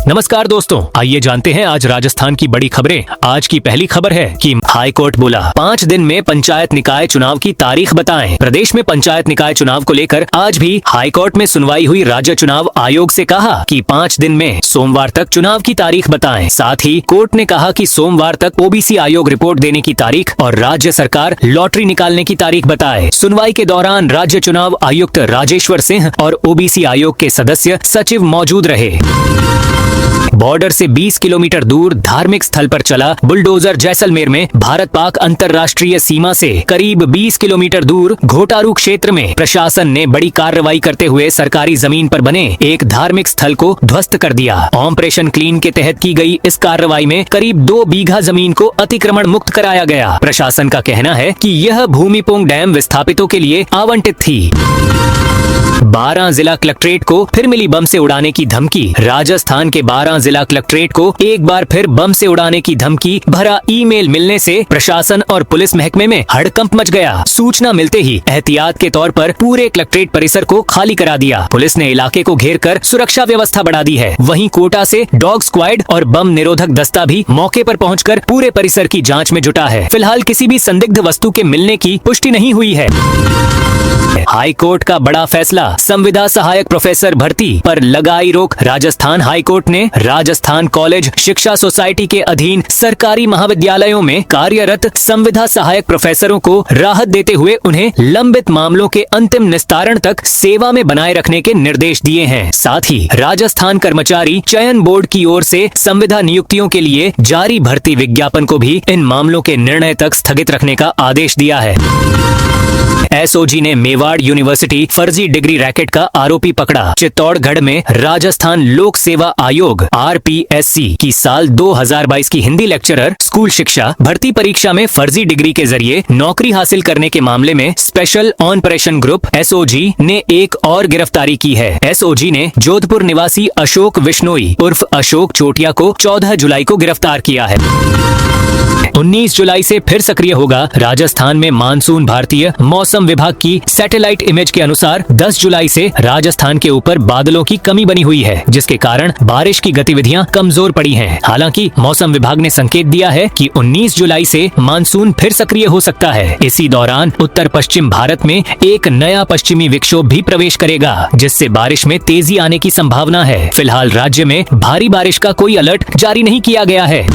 नमस्कार दोस्तों, आइए जानते हैं आज राजस्थान की बड़ी खबरें। आज की पहली खबर है कि हाई कोर्ट बोला 5 दिन में पंचायत निकाय चुनाव की तारीख बताएं। प्रदेश में पंचायत निकाय चुनाव को लेकर आज भी हाई कोर्ट में सुनवाई हुई। राज्य चुनाव आयोग से कहा कि 5 दिन में सोमवार तक चुनाव की तारीख बताएं। साथ ही कोर्ट ने कहा कि सोमवार तक ओबीसी आयोग रिपोर्ट देने की तारीख और राज्य सरकार लॉटरी निकालने की तारीख बताए। सुनवाई के दौरान राज्य चुनाव आयुक्त राजेश्वर सिंह और ओबीसी आयोग के सदस्य सचिव मौजूद रहे। बॉर्डर से 20 किलोमीटर दूर धार्मिक स्थल पर चला बुलडोजर। जैसलमेर में भारत पाक अंतर्राष्ट्रीय सीमा से करीब 20 किलोमीटर दूर घोटारू क्षेत्र में प्रशासन ने बड़ी कार्रवाई करते हुए सरकारी जमीन पर बने एक धार्मिक स्थल को ध्वस्त कर दिया। ऑपरेशन क्लीन के तहत की गई इस कार्रवाई में करीब 2 बीघा जमीन को अतिक्रमण मुक्त कराया गया। प्रशासन का कहना है कि यह भूमि पोंग डैम विस्थापितों के लिए आवंटित थी। 12 जिला कलेक्ट्रेट को फिर मिली बम से उड़ाने की धमकी। राजस्थान के 12 जिला कलेक्ट्रेट को एक बार फिर बम से उड़ाने की धमकी भरा ईमेल मिलने से प्रशासन और पुलिस महकमे में हड़कंप मच गया। सूचना मिलते ही एहतियात के तौर पर पूरे कलेक्ट्रेट परिसर को खाली करा दिया। पुलिस ने इलाके को घेर कर सुरक्षा व्यवस्था बढ़ा दी है। वहीं कोटा से डॉग स्क्वाड और बम निरोधक दस्ता भी मौके पर पहुंचकर पूरे परिसर की जांच में जुटा है। फिलहाल किसी भी संदिग्ध वस्तु के मिलने की पुष्टि नहीं हुई है। हाई कोर्ट का बड़ा फैसला, संविदा सहायक प्रोफेसर भर्ती पर लगाई रोक। राजस्थान हाई कोर्ट ने राजस्थान कॉलेज शिक्षा सोसाइटी के अधीन सरकारी महाविद्यालयों में कार्यरत संविदा सहायक प्रोफेसरों को राहत देते हुए उन्हें लंबित मामलों के अंतिम निस्तारण तक सेवा में बनाए रखने के निर्देश दिए हैं। साथ ही राजस्थान कर्मचारी चयन बोर्ड की ओर से संविदा नियुक्तियों के लिए जारी भर्ती विज्ञापन को भी इन मामलों के निर्णय तक स्थगित रखने का आदेश दिया है। एसओजी ने मेवाड़ यूनिवर्सिटी फर्जी डिग्री रैकेट का आरोपी पकड़ा। चित्तौड़गढ़ में राजस्थान लोक सेवा आयोग आरपीएससी की साल 2022 की हिंदी लेक्चरर स्कूल शिक्षा भर्ती परीक्षा में फर्जी डिग्री के जरिए नौकरी हासिल करने के मामले में स्पेशल ऑपरेशन ग्रुप एसओजी ने एक और गिरफ्तारी की है। एसओजी ने जोधपुर निवासी अशोक विश्नोई उर्फ अशोक चोटिया को 14 जुलाई को गिरफ्तार किया है। 19 जुलाई से फिर सक्रिय होगा राजस्थान में मानसून। भारतीय मौसम विभाग की सैटेलाइट इमेज के अनुसार 10 जुलाई से राजस्थान के ऊपर बादलों की कमी बनी हुई है, जिसके कारण बारिश की गतिविधियां कमजोर पड़ी हैं। हालांकि मौसम विभाग ने संकेत दिया है कि 19 जुलाई से मानसून फिर सक्रिय हो सकता है। इसी दौरान उत्तर पश्चिम भारत में एक नया पश्चिमी विक्षोभ भी प्रवेश करेगा, जिससे बारिश में तेजी आने की संभावना है। फिलहाल राज्य में भारी बारिश का कोई अलर्ट जारी नहीं किया गया है।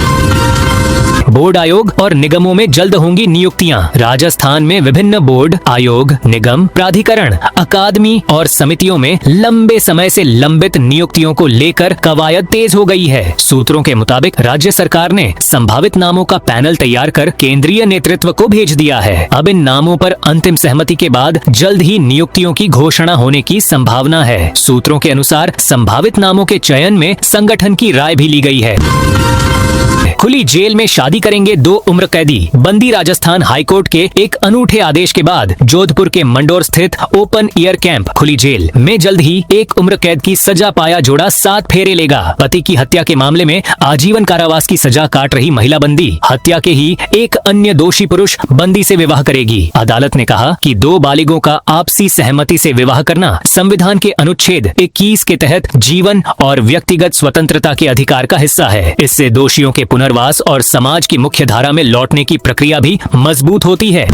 बोर्ड आयोग और निगमों में जल्द होंगी नियुक्तियां। राजस्थान में विभिन्न बोर्ड आयोग, निगम, प्राधिकरण, अकादमी और समितियों में लंबे समय से लंबित नियुक्तियों को लेकर कवायद तेज हो गई है। सूत्रों के मुताबिक राज्य सरकार ने संभावित नामों का पैनल तैयार कर केंद्रीय नेतृत्व को भेज दिया है। अब इन नामों पर अंतिम सहमति के बाद जल्द ही नियुक्तियों की घोषणा होने की संभावना है। सूत्रों के अनुसार संभावित नामों के चयन में संगठन की राय भी ली गई है। खुली जेल में शादी करेंगे 2 उम्र कैदी। बंदी राजस्थान हाईकोर्ट के एक अनूठे आदेश के बाद जोधपुर के मंडोर स्थित ओपन एयर कैंप खुली जेल में जल्द ही 1 उम्र कैद की सजा पाया जोड़ा 7 फेरे लेगा। पति की हत्या के मामले में आजीवन कारावास की सजा काट रही महिला बंदी हत्या के ही एक अन्य दोषी पुरुष बंदी से विवाह करेगी। अदालत ने कहा कि 2 बालिगों का आपसी सहमति से विवाह करना संविधान के अनुच्छेद 21 के तहत जीवन और व्यक्तिगत स्वतंत्रता के अधिकार का हिस्सा है। इससे दोषियों के पुनर्वास और समाज की मुख्य धारा में लौटने की प्रक्रिया भी मजबूत होती है।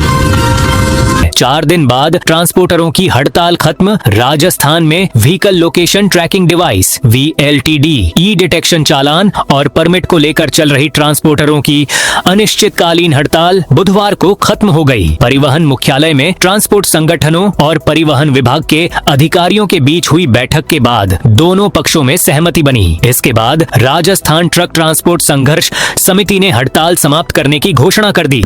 4 दिन बाद ट्रांसपोर्टरों की हड़ताल खत्म। राजस्थान में vehicle location tracking device VLTD, ई डिटेक्शन चालान और परमिट को लेकर चल रही ट्रांसपोर्टरों की अनिश्चितकालीन हड़ताल बुधवार को खत्म हो गई। परिवहन मुख्यालय में ट्रांसपोर्ट संगठनों और परिवहन विभाग के अधिकारियों के बीच हुई बैठक के बाद दोनों पक्षों में सहमति बनी। इसके बाद राजस्थान ट्रक ट्रांसपोर्ट संघर्ष समिति ने हड़ताल समाप्त करने की घोषणा कर दी।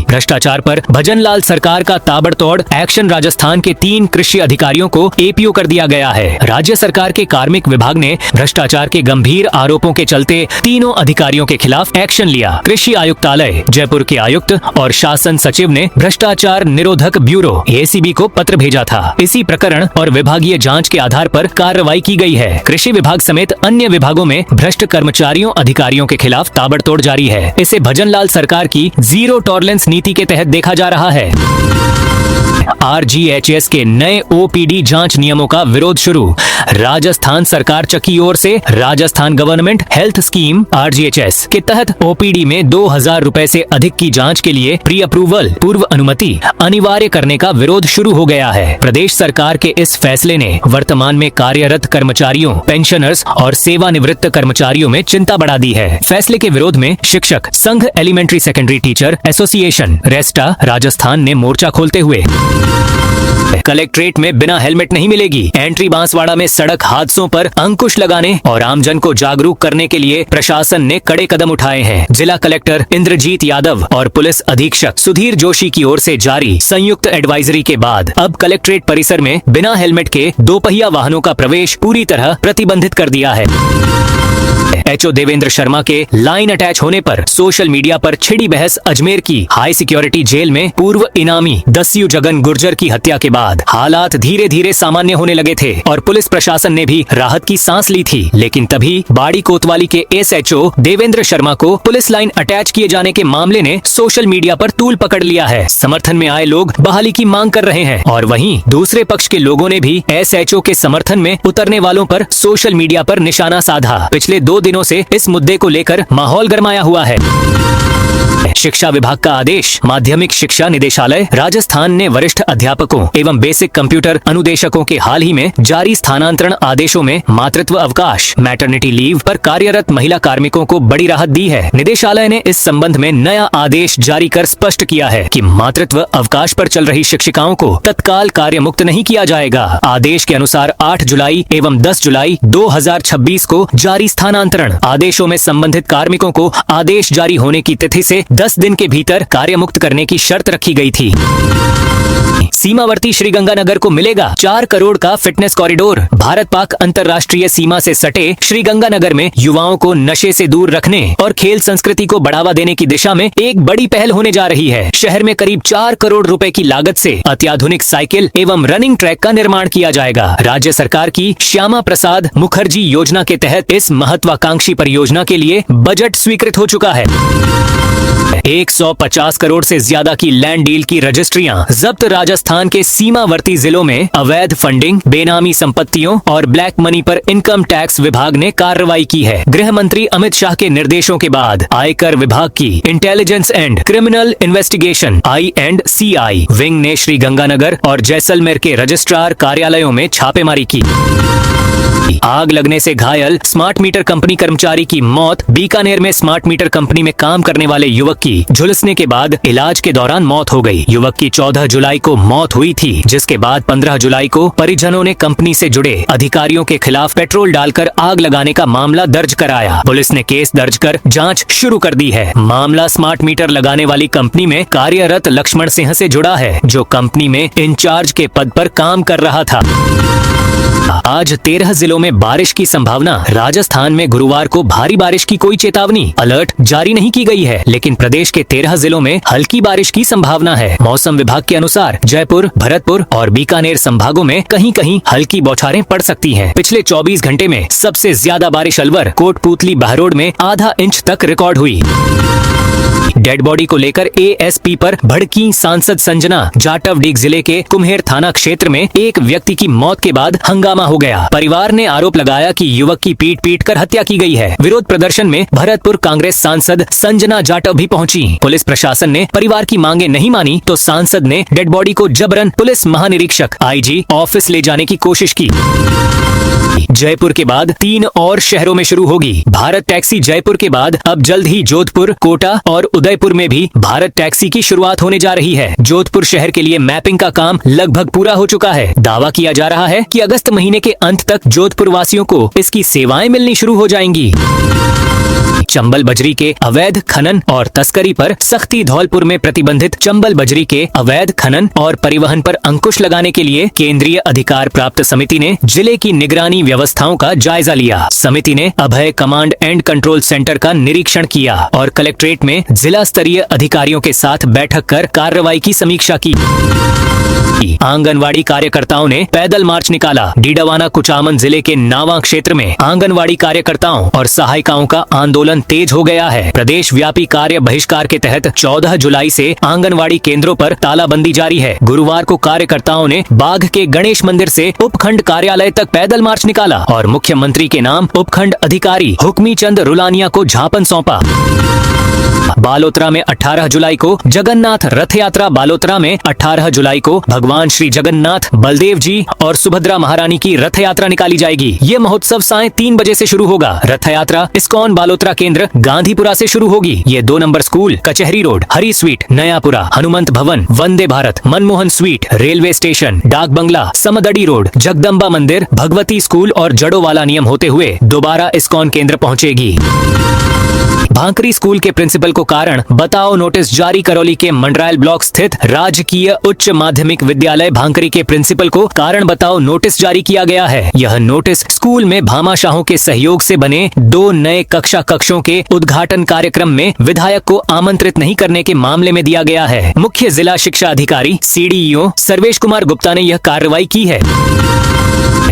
भ्रष्टाचार पर भजनलाल सरकार का ताबड़तोड़ एक्शन। राजस्थान के 3 कृषि अधिकारियों को एपीओ कर दिया गया है। राज्य सरकार के कार्मिक विभाग ने भ्रष्टाचार के गंभीर आरोपों के चलते तीनों अधिकारियों के खिलाफ एक्शन लिया। कृषि आयुक्तालय जयपुर के आयुक्त और शासन सचिव ने भ्रष्टाचार निरोधक ब्यूरो ACB को पत्र भेजा था। इसी प्रकरण और विभागीय जांच के आधार पर कार्रवाई की गई है। कृषि विभाग समेत अन्य विभागों में भ्रष्ट कर्मचारियों अधिकारियों के खिलाफ ताबड़तोड़ जारी है। इसे भजनलाल सरकार की जीरो टॉलरेंस नीति के तहत देखा जा रहा है। RGHS के नए OPD जांच नियमों का विरोध शुरू। राजस्थान सरकार की ओर से Rajasthan government health scheme RGHS के तहत OPD में 2000 रुपए से अधिक की जांच के लिए प्री अप्रूवल पूर्व अनुमति अनिवार्य करने का विरोध शुरू हो गया है। प्रदेश सरकार के इस फैसले ने वर्तमान में कार्यरत कर्मचारियों, पेंशनर्स और सेवानिवृत्त कर्मचारियों में चिंता बढ़ा दी है। फैसले के विरोध में शिक्षक संघ एलिमेंट्री सेकेंडरी टीचर एसोसिएशन रेस्टा राजस्थान ने मोर्चा खोलते हुए कलेक्ट्रेट में बिना हेलमेट नहीं मिलेगी। एंट्री बांसवाड़ा में सड़क हादसों पर अंकुश लगाने और आमजन को जागरूक करने के लिए प्रशासन ने कड़े कदम उठाए हैं। जिला कलेक्टर इंद्रजीत यादव और पुलिस अधीक्षक सुधीर जोशी की ओर से जारी संयुक्त एडवाइजरी के बाद अब कलेक्ट्रेट परिसर में बिना हेलमेट के दोपहिया वाहनों का प्रवेश पूरी तरह प्रतिबंधित कर दिया है। HO देवेंद्र शर्मा के लाइन अटैच होने पर सोशल मीडिया पर छिड़ी बहस। अजमेर की हाई सिक्योरिटी जेल में पूर्व इनामी दस्यु जगन गुर्जर की हत्या के बाद हालात धीरे धीरे सामान्य होने लगे थे और पुलिस प्रशासन ने भी राहत की सांस ली थी। लेकिन तभी बाड़ी कोतवाली के SHO देवेंद्र शर्मा को पुलिस लाइन अटैच किए जाने के मामले ने सोशल मीडिया पर तूल पकड़ लिया है। समर्थन में आए लोग बहाली की मांग कर रहे हैं और वहीं दूसरे पक्ष के लोगों ने भी SHO के समर्थन में उतरने वालों पर सोशल मीडिया पर निशाना साधा। पिछले 2 दिनों से इस मुद्दे को लेकर माहौल गरमाया हुआ है। शिक्षा विभाग का आदेश। माध्यमिक शिक्षा निदेशालय राजस्थान ने वरिष्ठ अध्यापकों एवं बेसिक कंप्यूटर अनुदेशकों के हाल ही में जारी स्थानांतरण आदेशों में मातृत्व अवकाश मैटरनिटी लीव पर कार्यरत महिला कार्मिकों को बड़ी राहत दी है। निदेशालय ने इस संबंध में नया आदेश जारी कर स्पष्ट किया है कि मातृत्व अवकाश पर चल रही शिक्षिकाओं को तत्काल कार्य मुक्त नहीं किया जाएगा। आदेश के अनुसार 8 जुलाई एवं 10 जुलाई 2026 को जारी स्थानांतरण आदेशों में संबंधित कार्मिकों को आदेश जारी होने की तिथि से 10 दिन के भीतर कार्य मुक्त करने की शर्त रखी गई थी। सीमावर्ती श्रीगंगानगर को मिलेगा 4 करोड़ का फिटनेस कॉरिडोर। भारत पाक अंतर्राष्ट्रीय सीमा से सटे श्रीगंगानगर में युवाओं को नशे से दूर रखने और खेल संस्कृति को बढ़ावा देने की दिशा में एक बड़ी पहल होने जा रही है। शहर में करीब 4 करोड़ रुपए की लागत से अत्याधुनिक साइकिल एवं रनिंग ट्रैक का निर्माण किया जाएगा। राज्य सरकार की श्यामा प्रसाद मुखर्जी योजना के तहत इस महत्वाकांक्षी परियोजना के लिए बजट स्वीकृत हो चुका है। 150 करोड़ से ज्यादा की लैंड डील की रजिस्ट्रियां जब्त। राजस्थान के सीमावर्ती जिलों में अवैध फंडिंग, बेनामी संपत्तियों और ब्लैक मनी पर इनकम टैक्स विभाग ने कार्रवाई की है। गृह मंत्री अमित शाह के निर्देशों के बाद आयकर विभाग की intelligence and criminal investigation INCI wing ने श्रीगंगानगर और जैसलमेर के रजिस्ट्रार कार्यालयों में छापेमारी की। आग लगने से घायल स्मार्ट मीटर कंपनी कर्मचारी की मौत। बीकानेर में स्मार्ट मीटर कंपनी में काम करने वाले युवक की झुलसने के बाद इलाज के दौरान मौत हो गई। युवक की 14 जुलाई को मौत हुई थी, जिसके बाद 15 जुलाई को परिजनों ने कंपनी से जुड़े अधिकारियों के खिलाफ पेट्रोल डालकर आग लगाने का मामला दर्ज कराया। पुलिस ने केस दर्ज कर जांच शुरू कर दी है। मामला स्मार्ट मीटर लगाने वाली कंपनी में कार्यरत लक्ष्मण सिंह से जुड़ा है, जो कंपनी में इंचार्ज के पद पर काम कर रहा था। आज 13 जिलों में बारिश की संभावना। राजस्थान में गुरुवार को भारी बारिश की कोई चेतावनी अलर्ट जारी नहीं की गई है, लेकिन प्रदेश के 13 जिलों में हल्की बारिश की संभावना है। मौसम विभाग के अनुसार जयपुर, भरतपुर और बीकानेर संभागों में कहीं कहीं हल्की बौछारें पड़ सकती हैं। पिछले 24 घंटे में सबसे ज्यादा बारिश अलवर, कोटपूतली, बहरोड में आधा इंच तक रिकॉर्ड हुई। डेड बॉडी को लेकर ASP पर भड़की सांसद संजना। जाटवडीग जिले के कुम्हेर थाना क्षेत्र में एक व्यक्ति की मौत के बाद हंगामा हो गया। परिवार ने आरोप लगाया कि युवक की पीट कर हत्या की गई है। विरोध प्रदर्शन में भरतपुर कांग्रेस सांसद संजना जाटव भी पहुंची। पुलिस प्रशासन ने परिवार की मांगे नहीं मानी तो सांसद ने डेड बॉडी को जबरन पुलिस महानिरीक्षक IG ऑफिस ले जाने की कोशिश की। जयपुर के बाद 3 और शहरों में शुरू होगी भारत टैक्सी। जयपुर के बाद अब जल्द ही जोधपुर, कोटा और उदयपुर में भी भारत टैक्सी की शुरुआत होने जा रही है। जोधपुर शहर के लिए मैपिंग का काम लगभग पूरा हो चुका है। दावा किया जा रहा है कि अगस्त महीने के अंत तक जोधपुर वासियों को इसकी सेवाएं मिलनी शुरू हो जाएंगी। चंबल बजरी के अवैध खनन और तस्करी पर सख्ती। धौलपुर में प्रतिबंधित चंबल बजरी के अवैध खनन और परिवहन पर अंकुश लगाने के लिए केंद्रीय अधिकार प्राप्त समिति ने जिले की निगरानी व्यवस्थाओं का जायजा लिया। समिति ने अभय कमांड एंड कंट्रोल सेंटर का निरीक्षण किया और कलेक्ट्रेट में जिला स्तरीय अधिकारियों के साथ बैठक कर कार्रवाई की समीक्षा की। आंगनवाड़ी कार्यकर्ताओं ने पैदल मार्च निकाला। डीडवाना कुचामन जिले के नावा क्षेत्र में आंगनवाड़ी कार्यकर्ताओं और सहायिकाओं का आंदोलन अभियान तेज हो गया है। प्रदेश व्यापी कार्य बहिष्कार के तहत 14 जुलाई से आंगनवाड़ी केंद्रों पर तालाबंदी जारी है। गुरुवार को कार्यकर्ताओं ने बाघ के गणेश मंदिर से उपखंड कार्यालय तक पैदल मार्च निकाला और मुख्यमंत्री के नाम उपखंड अधिकारी हुक्मी चंद रुलानिया को ज्ञापन सौंपा। बालोतरा में 18 जुलाई को जगन्नाथ रथ यात्रा। बालोतरा में 18 जुलाई को भगवान श्री जगन्नाथ, बलदेव जी और सुभद्रा महारानी की रथ यात्रा निकाली जाएगी। ये महोत्सव साय 3 बजे से शुरू होगा। रथ यात्रा इस्कॉन बालोतरा केंद्र गांधीपुरा से शुरू होगी। ये 2 number school, Kachahri road, Hari sweet, Nayapura, Hanumant Bhavan, Vande Bharat, Manmohan sweet, railway station, Dak Bangla, Samdari road, Jagdamba मंदिर, भगवती स्कूल और जड़ोवाला नियम होते हुए दोबारा इस्कॉन केंद्र पहुँचेगी। भांकरी स्कूल के प्रिंसिपल को कारण बताओ नोटिस जारी। करौली के मंडरायल ब्लॉक स्थित राजकीय उच्च माध्यमिक विद्यालय भांकरी के प्रिंसिपल को कारण बताओ नोटिस जारी किया गया है। यह नोटिस स्कूल में भामाशाहों के सहयोग से बने 2 नए कक्षों के उद्घाटन कार्यक्रम में विधायक को आमंत्रित नहीं करने के मामले में दिया गया है। मुख्य जिला शिक्षा अधिकारी CDEO सर्वेश कुमार गुप्ता ने यह कार्रवाई की है।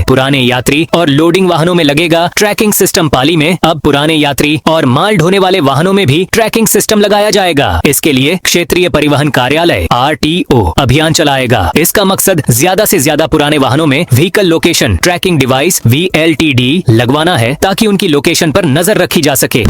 पुराने यात्री और लोडिंग वाहनों में लगेगा ट्रैकिंग सिस्टम। पाली में अब पुराने यात्री और माल ढोने वाले वाहनों में भी ट्रैकिंग सिस्टम लगाया जाएगा। इसके लिए क्षेत्रीय परिवहन कार्यालय RTO अभियान चलाएगा। इसका मकसद ज्यादा से ज्यादा पुराने वाहनों में vehicle location tracking device VLTD लगवाना है ताकि उनकी लोकेशन पर नजर रखी जा सके।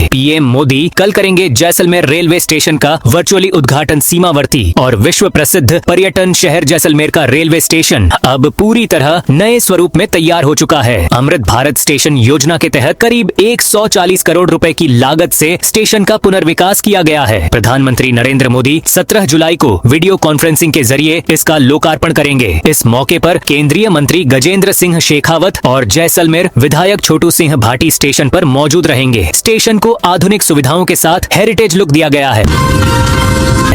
PM मोदी कल करेंगे जैसलमेर रेलवे स्टेशन का वर्चुअली उद्घाटन। सीमावर्ती और विश्व प्रसिद्ध पर्यटन शहर जैसलमेर का रेलवे स्टेशन अब पूरी तरह नए स्वरूप में तैयार हो चुका है। अमृत भारत स्टेशन योजना के तहत करीब 140 करोड़ रुपए की लागत से स्टेशन का पुनर्विकास किया गया है। प्रधानमंत्री नरेंद्र मोदी 17 जुलाई को वीडियो कॉन्फ्रेंसिंग के जरिए इसका लोकार्पण करेंगे। इस मौके पर केंद्रीय मंत्री गजेंद्र सिंह शेखावत और जैसलमेर विधायक छोटू सिंह भाटी स्टेशन पर मौजूद रहेंगे। स्टेशन को आधुनिक सुविधाओं के साथ हेरिटेज लुक दिया गया है।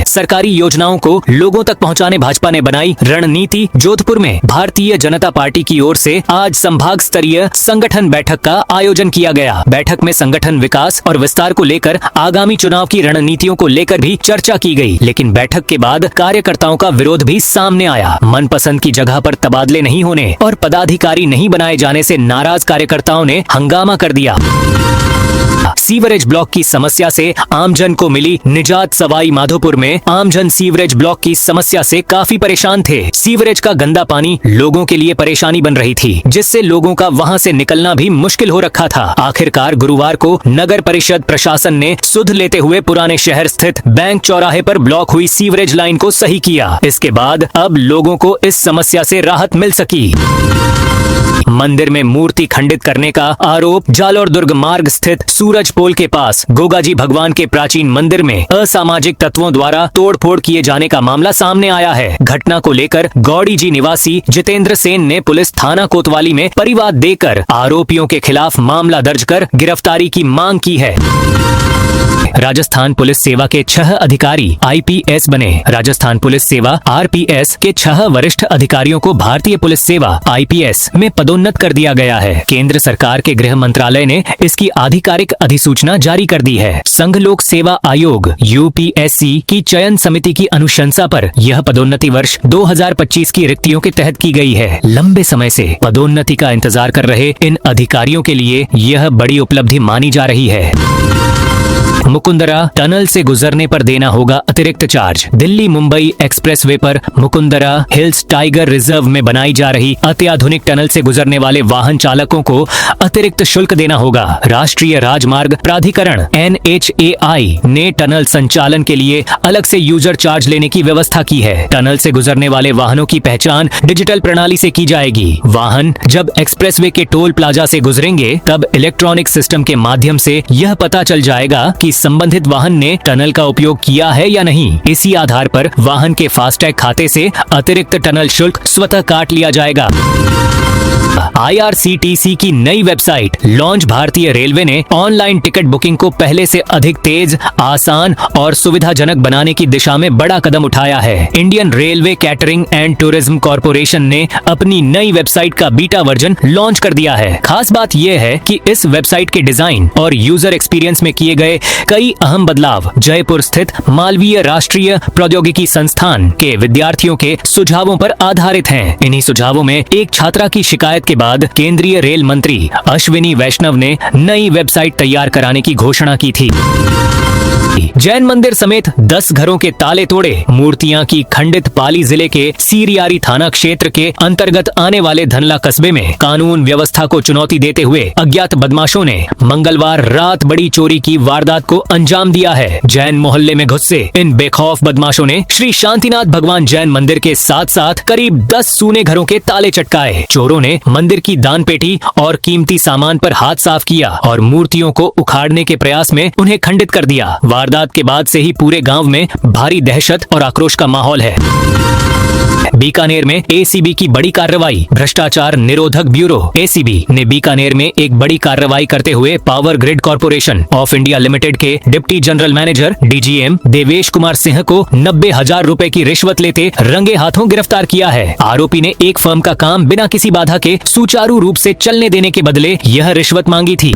सरकारी योजनाओं को लोगों तक पहुंचाने भाजपा ने बनाई रणनीति। जोधपुर में भारतीय जनता पार्टी की ओर से आज संभाग स्तरीय संगठन बैठक का आयोजन किया गया। बैठक में संगठन विकास और विस्तार को लेकर आगामी चुनाव की रणनीतियों को लेकर भी चर्चा की गई। लेकिन बैठक के बाद कार्यकर्ताओं का विरोध भी सामने आया। मनपसंद की जगह पर तबादले नहीं होने और पदाधिकारी नहीं बनाए जाने से नाराज कार्यकर्ताओं ने हंगामा कर दिया। सीवरेज ब्लॉक की समस्या से आमजन को मिली निजात। सवाई माधोपुर में आमजन सीवरेज ब्लॉक की समस्या से काफी परेशान थे। सीवरेज का गंदा पानी लोगों के लिए परेशानी बन रही थी, जिससे लोगों का वहां से निकलना भी मुश्किल हो रखा था। आखिरकार गुरुवार को नगर परिषद प्रशासन ने सुध लेते हुए पुराने शहर स्थित बैंक चौराहे पर ब्लॉक हुई सीवरेज लाइन को सही किया। इसके बाद अब लोगों को इस समस्या से राहत मिल सकी। मंदिर में मूर्ति खंडित करने का आरोप। जालौर दुर्ग मार्ग स्थित सूरज पोल के पास गोगाजी भगवान के प्राचीन मंदिर में असामाजिक तत्वों द्वारा तोड़फोड़ किए जाने का मामला सामने आया है। घटना को लेकर गौड़ी जी निवासी जितेंद्र सेन ने पुलिस थाना कोतवाली में परिवाद देकर आरोपियों के खिलाफ मामला दर्ज कर गिरफ्तारी की मांग की है। राजस्थान पुलिस सेवा के 6 अधिकारी IPS बने। राजस्थान पुलिस सेवा RPS के 6 वरिष्ठ अधिकारियों को भारतीय पुलिस सेवा IPS में पदोन्नत कर दिया गया है। केंद्र सरकार के गृह मंत्रालय ने इसकी आधिकारिक अधिसूचना जारी कर दी है। संघ लोक सेवा आयोग UPSC की चयन समिति की अनुशंसा पर यह पदोन्नति वर्ष 2025 की रिक्तियों के तहत की गई है। लंबे समय से पदोन्नति का इंतजार कर रहे इन अधिकारियों के लिए यह बड़ी उपलब्धि मानी जा रही है। मुकुंदरा टनल से गुजरने पर देना होगा अतिरिक्त चार्ज। दिल्ली मुंबई एक्सप्रेसवे पर मुकुंदरा हिल्स टाइगर रिजर्व में बनाई जा रही अत्याधुनिक टनल से गुजरने वाले वाहन चालकों को अतिरिक्त शुल्क देना होगा। राष्ट्रीय राजमार्ग प्राधिकरण NHAI ने टनल संचालन के लिए अलग से यूजर चार्ज लेने की व्यवस्था की है। टनल से गुजरने वाले वाहनों की पहचान डिजिटल प्रणाली से की जाएगी। वाहन जब एक्सप्रेसवे के टोल प्लाजा से गुजरेंगे तब इलेक्ट्रॉनिक सिस्टम के माध्यम से यह पता चल जाएगा कि संबंधित वाहन ने टनल का उपयोग किया है या नहीं। इसी आधार पर वाहन के फास्टैग खाते से अतिरिक्त टनल शुल्क स्वतः काट लिया जाएगा। IRCTC की नई वेबसाइट लॉन्च। भारतीय रेलवे ने ऑनलाइन टिकट बुकिंग को पहले से अधिक तेज, आसान और सुविधाजनक बनाने की दिशा में बड़ा कदम उठाया है। Indian railway catering and tourism corporation ने अपनी नई वेबसाइट का बीटा वर्जन लॉन्च कर दिया है। खास बात यह है कि इस वेबसाइट के डिजाइन और यूजर एक्सपीरियंस में किए गए कई अहम बदलाव जयपुर स्थित मालवीय राष्ट्रीय प्रौद्योगिकी संस्थान के विद्यार्थियों के सुझावों पर आधारित हैं। इन्हीं सुझावों में एक छात्रा की शिकायत के बाद केंद्रीय रेल मंत्री अश्विनी वैष्णव ने नई वेबसाइट तैयार कराने की घोषणा की थी। जैन मंदिर समेत 10 घरों के ताले तोड़े। मूर्तियां की खंडित। पाली जिले के सीरियारी थाना क्षेत्र के अंतर्गत आने वाले धनला कस्बे में कानून व्यवस्था को चुनौती देते हुए अज्ञात बदमाशों ने मंगलवार रात बड़ी चोरी की वारदात को अंजाम दिया है। जैन मोहल्ले में घुसे इन बेखौफ बदमाशों ने श्री शांतिनाथ भगवान जैन मंदिर के साथ साथ करीब 10 सूने घरों के ताले चटकाए। चोरों ने मंदिर की दान पेटी और कीमती सामान पर हाथ साफ किया और मूर्तियों को उखाड़ने के प्रयास में उन्हें खंडित कर दिया। वारदात के बाद से ही पूरे गांव में भारी दहशत और आक्रोश का माहौल है। बीकानेर में एसीबी की बड़ी कार्रवाई। भ्रष्टाचार निरोधक ब्यूरो एसीबी ने बीकानेर में एक बड़ी कार्रवाई करते हुए power grid corporation of India limited के deputy general manager DGM Devesh Kumar Singh को 90,000 रुपए की रिश्वत लेते रंगे हाथों गिरफ्तार किया है। आरोपी ने एक फर्म का काम बिना किसी बाधा के सुचारू रूप से चलने देने के बदले यह रिश्वत मांगी थी।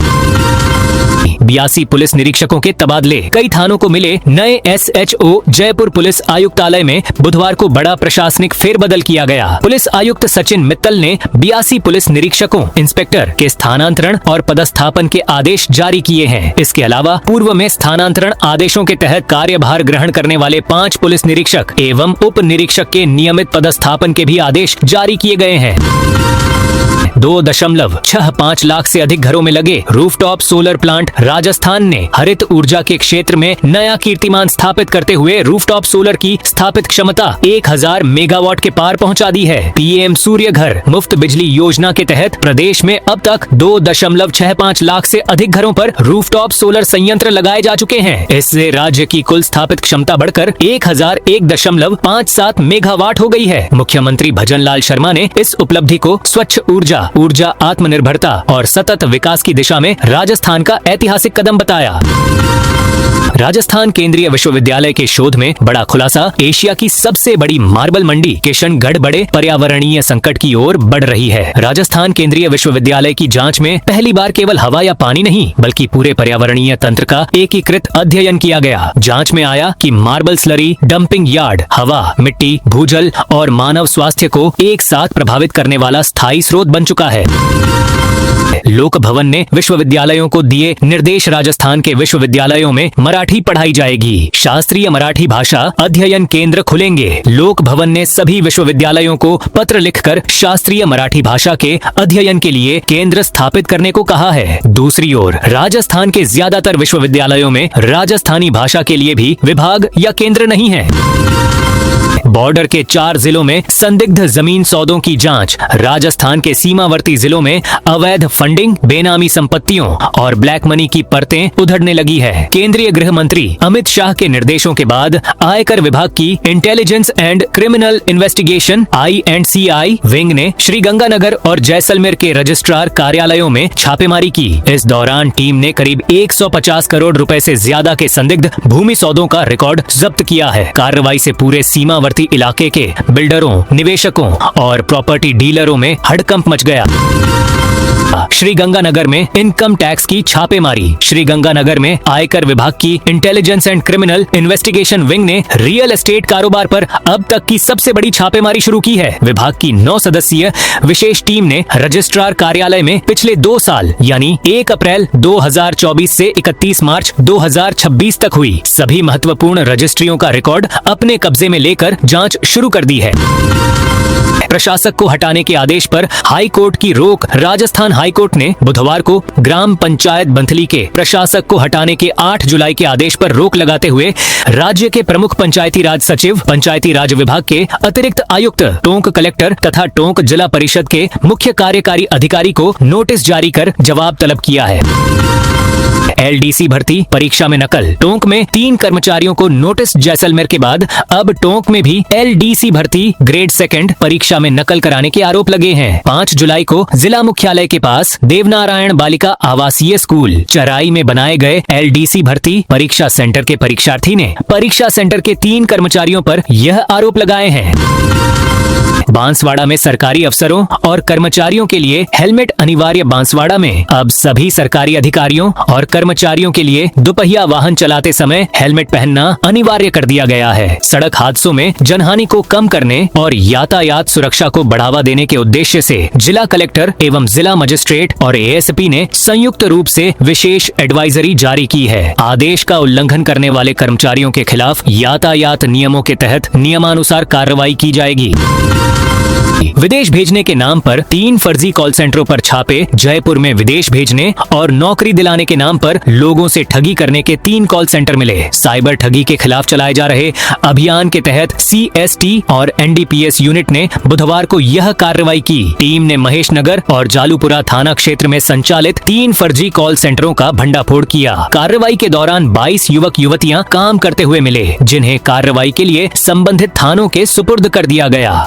82 पुलिस निरीक्षकों के तबादले। कई थानों को मिले नए एसएचओ। जयपुर पुलिस आयुक्तालय में बुधवार को बड़ा प्रशासनिक फेरबदल किया गया। पुलिस आयुक्त सचिन मित्तल ने 82 पुलिस निरीक्षकों इंस्पेक्टर के स्थानांतरण और पदस्थापन के आदेश जारी किए हैं। इसके अलावा पूर्व में स्थानांतरण आदेशों के तहत कार्यभार ग्रहण करने वाले 5 पुलिस निरीक्षक एवं उप निरीक्षक के नियमित पदस्थापन के भी आदेश जारी किए गए हैं। 2.65 लाख से अधिक घरों में लगे रूफटॉप सोलर प्लांट। राजस्थान ने हरित ऊर्जा के क्षेत्र में नया कीर्तिमान स्थापित करते हुए रूफटॉप सोलर की स्थापित क्षमता 1000 मेगावाट के पार पहुंचा दी है। पीएम सूर्य घर मुफ्त बिजली योजना के तहत प्रदेश में अब तक 2.65 लाख से अधिक घरों पर रूफटॉप सोलर संयंत्र लगाए जा चुके हैं। इससे राज्य की कुल स्थापित क्षमता बढ़कर 1001.57 मेगावाट हो गई है। मुख्यमंत्री भजनलाल शर्मा ने इस उपलब्धि को स्वच्छ ऊर्जा आत्मनिर्भरता और सतत विकास की दिशा में राजस्थान का ऐतिहासिक कदम बताया। राजस्थान केंद्रीय विश्वविद्यालय के शोध में बड़ा खुलासा। एशिया की सबसे बड़ी मार्बल मंडी किशनगढ़ बड़े पर्यावरणीय संकट की ओर बढ़ रही है। राजस्थान केंद्रीय विश्वविद्यालय की जांच में पहली बार केवल हवा या पानी नहीं बल्कि पूरे पर्यावरणीय तंत्र का एकीकृत अध्ययन किया गया। जांच में आया कि मार्बल स्लरी डंपिंग यार्ड हवा, मिट्टी, भूजल और मानव स्वास्थ्य को एक साथ प्रभावित करने वाला स्थायी स्रोत बन चुका है। लोक भवन ने विश्वविद्यालयों को दिए निर्देश। राजस्थान के विश्वविद्यालयों में मराठी पढ़ाई जाएगी। शास्त्रीय मराठी भाषा अध्ययन केंद्र खुलेंगे। लोक भवन ने सभी विश्वविद्यालयों को पत्र लिखकर शास्त्रीय मराठी भाषा के अध्ययन के लिए केंद्र स्थापित करने को कहा है। दूसरी ओर राजस्थान के ज्यादातर विश्वविद्यालयों में राजस्थानी भाषा के लिए भी विभाग या केंद्र नहीं है। बॉर्डर के 4 जिलों में संदिग्ध जमीन सौदों की जांच। राजस्थान के सीमावर्ती जिलों में अवैध फंडिंग, बेनामी संपत्तियों और ब्लैक मनी की परतें उधड़ने लगी है। केंद्रीय गृह मंत्री अमित शाह के निर्देशों के बाद आयकर विभाग की intelligence and criminal investigation (INCI) wing ने श्रीगंगानगर और जैसलमेर के रजिस्ट्रार कार्यालयों में छापेमारी की। इस दौरान टीम ने करीब 150 करोड़ रुपए से ज्यादा के संदिग्ध भूमि सौदों का रिकॉर्ड जब्त किया है। कार्रवाई से पूरे सीमावर्ती इलाके के बिल्डरों, निवेशकों और प्रॉपर्टी डीलरों में हड़कंप मच गया। श्रीगंगानगर में इनकम टैक्स की छापेमारी। श्रीगंगानगर में आयकर विभाग की intelligence and criminal investigation wing ने रियल एस्टेट कारोबार पर अब तक की सबसे बड़ी छापेमारी शुरू की है। विभाग की 9 सदस्यीय विशेष टीम ने रजिस्ट्रार कार्यालय में पिछले 2 साल यानी 1 अप्रैल 2024 से 31 मार्च 2026 तक हुई सभी महत्वपूर्ण रजिस्ट्रियों का रिकॉर्ड अपने कब्जे में लेकर जांच शुरू कर दी है। प्रशासक को हटाने के आदेश पर हाई कोर्ट की रोक। राजस्थान हाई कोर्ट ने बुधवार को ग्राम पंचायत बंथली के प्रशासक को हटाने के 8 जुलाई के आदेश पर रोक लगाते हुए राज्य के प्रमुख पंचायती राज सचिव, पंचायती राज विभाग के अतिरिक्त आयुक्त, टोंक कलेक्टर तथा टोंक जिला परिषद के मुख्य कार्यकारी अधिकारी को नोटिस जारी कर जवाब तलब किया है। LDC भर्ती परीक्षा में नकल। टोंक में 3 कर्मचारियों को नोटिस। जैसलमेर के बाद अब टोंक में भी LDC भर्ती ग्रेड 2 परीक्षा में नकल कराने के आरोप लगे हैं। 5 जुलाई को जिला मुख्यालय के पास देवनारायण बालिका आवासीय स्कूल चराई में बनाए गए LDC भर्ती परीक्षा सेंटर के परीक्षार्थी ने परीक्षा सेंटर के 3 कर्मचारियों पर यह आरोप लगाए हैं। बांसवाड़ा में सरकारी अफसरों और कर्मचारियों के लिए हेलमेट अनिवार्य। बांसवाड़ा में अब सभी सरकारी अधिकारियों और कर्मचारियों के लिए दुपहिया वाहन चलाते समय हेलमेट पहनना अनिवार्य कर दिया गया है। सड़क हादसों में जनहानि को कम करने और यातायात सुरक्षा को बढ़ावा देने के उद्देश्य से जिला कलेक्टर एवं जिला मजिस्ट्रेट और एएसपी ने संयुक्त रूप से विशेष एडवाइजरी जारी की है। आदेश का उल्लंघन करने वाले कर्मचारियों के खिलाफ यातायात नियमों के तहत नियमानुसार कार्रवाई की जाएगी। विदेश भेजने के नाम पर 3 फर्जी कॉल सेंटरों पर छापे। जयपुर में विदेश भेजने और नौकरी दिलाने के नाम पर लोगों से ठगी करने के 3 कॉल सेंटर मिले। साइबर ठगी के खिलाफ चलाए जा रहे अभियान के तहत सीएसटी और एनडीपीएस यूनिट ने बुधवार को यह कार्रवाई की। टीम ने महेश नगर और जालूपुरा थाना क्षेत्र में संचालित 3 फर्जी कॉल सेंटरों का भंडाफोड़ किया। कार्रवाई के दौरान 22 युवक युवतियां काम करते हुए मिले, जिन्हें कार्रवाई के लिए संबंधित थानों के सुपुर्द कर दिया गया।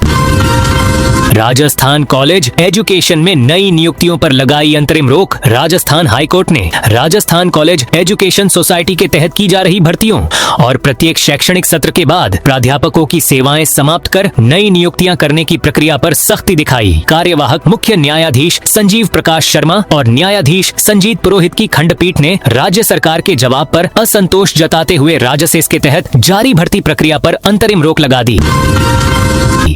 राजस्थान कॉलेज एजुकेशन में नई नियुक्तियों पर लगाई अंतरिम रोक। राजस्थान हाईकोर्ट ने राजस्थान कॉलेज एजुकेशन सोसाइटी के तहत की जा रही भर्तियों और प्रत्येक शैक्षणिक सत्र के बाद प्राध्यापकों की सेवाएं समाप्त कर नई नियुक्तियां करने की प्रक्रिया पर सख्ती दिखाई। कार्यवाहक मुख्य न्यायाधीश संजीव प्रकाश शर्मा और न्यायाधीश संजीत पुरोहित की खंडपीठ ने राज्य सरकार के जवाब पर असंतोष जताते हुए राजसेस के तहत जारी भर्ती प्रक्रिया पर अंतरिम रोक लगा दी।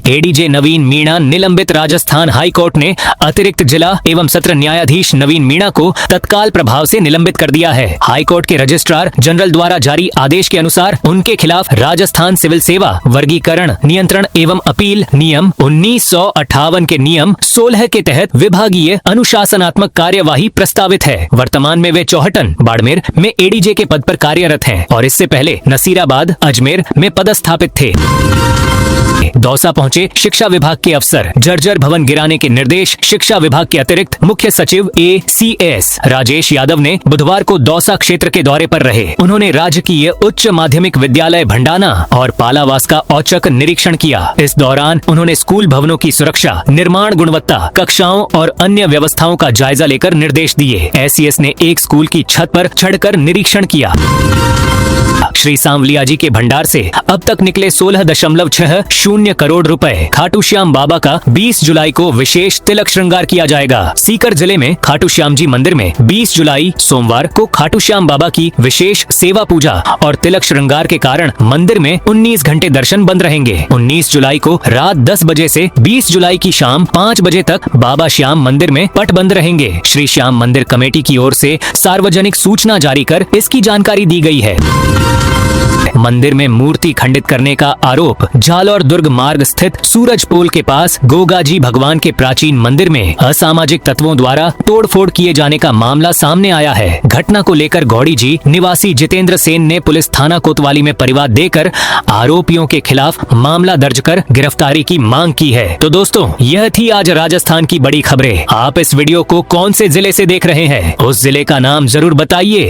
एडीजे नवीन मीणा निलंबित। राजस्थान हाईकोर्ट ने अतिरिक्त जिला एवं सत्र न्यायाधीश नवीन मीणा को तत्काल प्रभाव से निलंबित कर दिया है। हाईकोर्ट के रजिस्ट्रार जनरल द्वारा जारी आदेश के अनुसार उनके खिलाफ राजस्थान सिविल सेवा वर्गीकरण नियंत्रण एवं अपील नियम 1958 के नियम 16 के तहत विभागीय अनुशासनात्मक कार्यवाही प्रस्तावित है। वर्तमान में वे चौहटन बाड़मेर में एडीजे के पद पर कार्यरत हैं और इससे पहले नसीराबाद अजमेर में पदस्थापित थे। दौसा पहुंचे शिक्षा विभाग के अफसर। जर्जर भवन गिराने के निर्देश। शिक्षा विभाग के अतिरिक्त मुख्य सचिव ACS राजेश यादव ने बुधवार को दौसा क्षेत्र के दौरे पर रहे। उन्होंने राजकीय उच्च माध्यमिक विद्यालय भंडाना और पालावास का औचक निरीक्षण किया। इस दौरान उन्होंने स्कूल भवनों की सुरक्षा, निर्माण गुणवत्ता, कक्षाओं और अन्य व्यवस्थाओं का जायजा लेकर निर्देश दिए। ACS ने एक स्कूल की छत पर चढ़कर निरीक्षण किया। श्री सांवलिया जी के भंडार से अब तक निकले 16.60 करोड़ रुपए। खाटू श्याम बाबा का 20 जुलाई को विशेष तिलक श्रृंगार किया जाएगा। सीकर जिले में खाटू श्याम जी मंदिर में 20 जुलाई सोमवार को खाटू श्याम बाबा की विशेष सेवा पूजा और तिलक श्रृंगार के कारण मंदिर में 19 घंटे दर्शन बंद रहेंगे। 19 जुलाई को रात 10 बजे से 20 जुलाई की शाम 5 बजे तक बाबा श्याम मंदिर में पट बंद रहेंगे। श्री श्याम मंदिर कमेटी की ओर से सार्वजनिक सूचना जारी कर इसकी जानकारी दी गई है। मंदिर में मूर्ति खंडित करने का आरोप। जालौर दुर्ग मार्ग स्थित सूरज पोल के पास गोगाजी भगवान के प्राचीन मंदिर में असामाजिक तत्वों द्वारा तोड़फोड़ किए जाने का मामला सामने आया है। घटना को लेकर गौड़ी जी निवासी जितेंद्र सेन ने पुलिस थाना कोतवाली में परिवाद देकर आरोपियों के खिलाफ मामला दर्ज कर गिरफ्तारी की मांग की है। तो दोस्तों, यह थी आज राजस्थान की बड़ी खबरें। आप इस वीडियो को कौन से जिले से देख रहे हैं, उस जिले का नाम जरूर बताइए।